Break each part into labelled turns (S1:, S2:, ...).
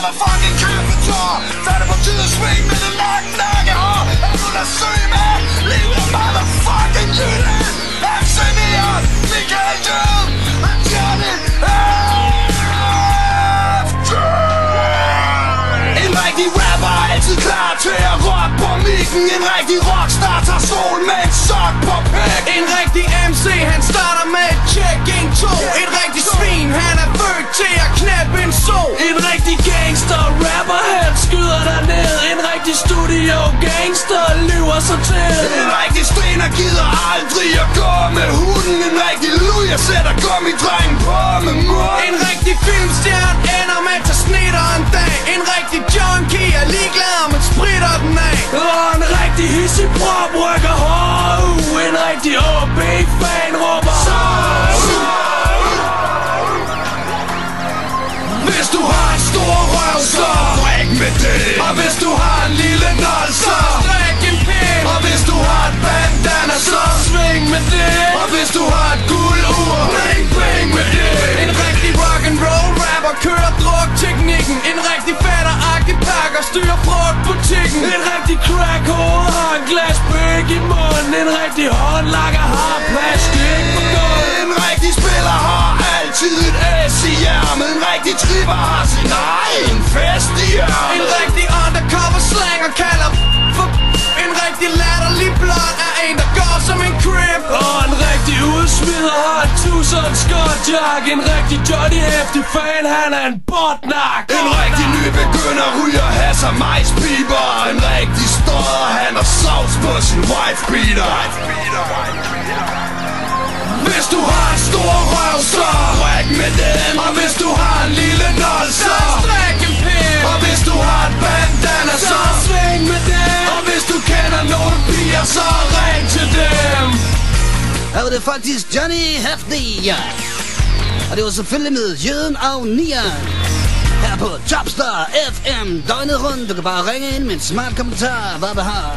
S1: motherfucking kæmpetår. Så er det på tide at swing med det lange nakkehår. Er du der søg med? Livet motherfucking Jylland. MC Neon, Michael Død og Johnny F. En rigtig rapper er altid klar til at rocke på mikken. En rigtig rockstar tager sol med en sok på pæk.
S2: En rigtig MC, han starter med et check, 1, 2. En rigtig svin, han er født til at knæppe en so. En rigtig gangster rapper, han skyder dig ned. En rigtig studio gangster lyver sig til.
S1: En rigtig stener gider aldrig at gå med hunden. En rigtig luja sætter gummidrengen på med munden.
S2: En rigtig filmstjerne ender med at tage snitter en dag. En rigtig junkie er ligeglad om man spritter den af.
S1: Og en rigtig hissig prop rykker hårdt ud. En rigtig OB-fan råber hvis du har en stor røv, så bræk med det. Og hvis du har en lille nold, så
S2: stræk en pind.
S1: Og hvis du har et bandana, så
S2: sving med det.
S1: Og hvis du har et guldur, bling bling med det.
S2: En rigtig rock'n'roll rapper kører drukteknikken. En rigtig fatter-agtig pakker styrer frugtbutikken.
S1: En rigtig crack-hoved har en glas bøg i munden. En rigtig håndlakker har plastik på gulvet. En rigtig spiller har altid et æs i ærmet. En rigtig tripper har sin egen fest i ærmet.
S2: En rigtig undercover slanger kalder for en rigtig latterlig blot er en der går som en crib.
S1: Og en rigtig udsmider har en tusind skotjack. En rigtig Johnny Heftig fan, han er en botnak. En rigtig nybegynder ryger hasser majspiber. En rigtig stodder, han har sovs på sin wife beater. Hvis du har en stor røv, så bræk med den. Og hvis du har en lille nold, så
S2: stræk en pind.
S1: Og hvis du har et bandana, så
S2: sving med den.
S1: Og hvis du kender nogle piger, så ring til dem.
S3: Her var det faktisk Johnny Heftig. Og det var selvfølgelig med Jøden og Nian. Her på Topstar FM døgnet rundt. Du kan bare ringe ind med en smart kommentar. Hvad du har.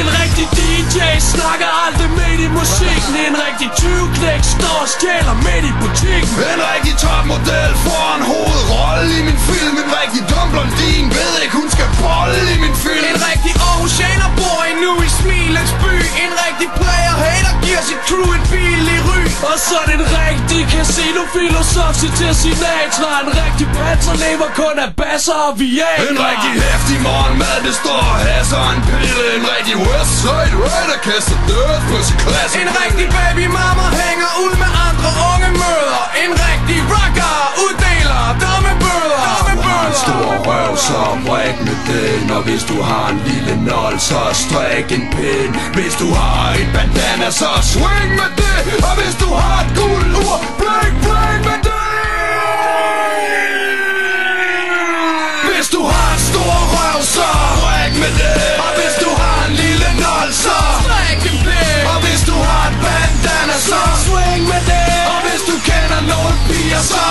S1: En rigtig DJ snakker aldrig midt i musikken. En rigtig 20-knæk står og stjæler midt i butikken. En rigtig topmodel får en hovedrolle i min film. En rigtig dum blondin ved ikke hun skal bolle i min film.
S2: En rigtig Aarhusianer bor endnu i Smilets by. En rigtig player hater giver sit crew et billig ry.
S1: Og så er det en rigtig casino-filosof til Sinatra. En rigtig panserlever kun af basser og viager. En rigtig heftig morgenmad består af hasser og en pille. En rigtig Westside Rider kaster død på sin klasse.
S2: En rigtig babymama hænger ud med andre unge møder. En rigtig rocker uddeler dumme bøder.
S1: En stor røv, så bræk med den. Og hvis du har en lille nold, så stræk en pind. Hvis du har et bandana, så swing med det. Og hvis du har et guldur, bling bling med det. Hvis du har en stor røv, så bræk med det. Og hvis du har en lille nold, så
S2: stræk en pind.
S1: Og hvis du har et bandana, så
S2: swing med det.
S1: Og hvis du kender nogle piger, så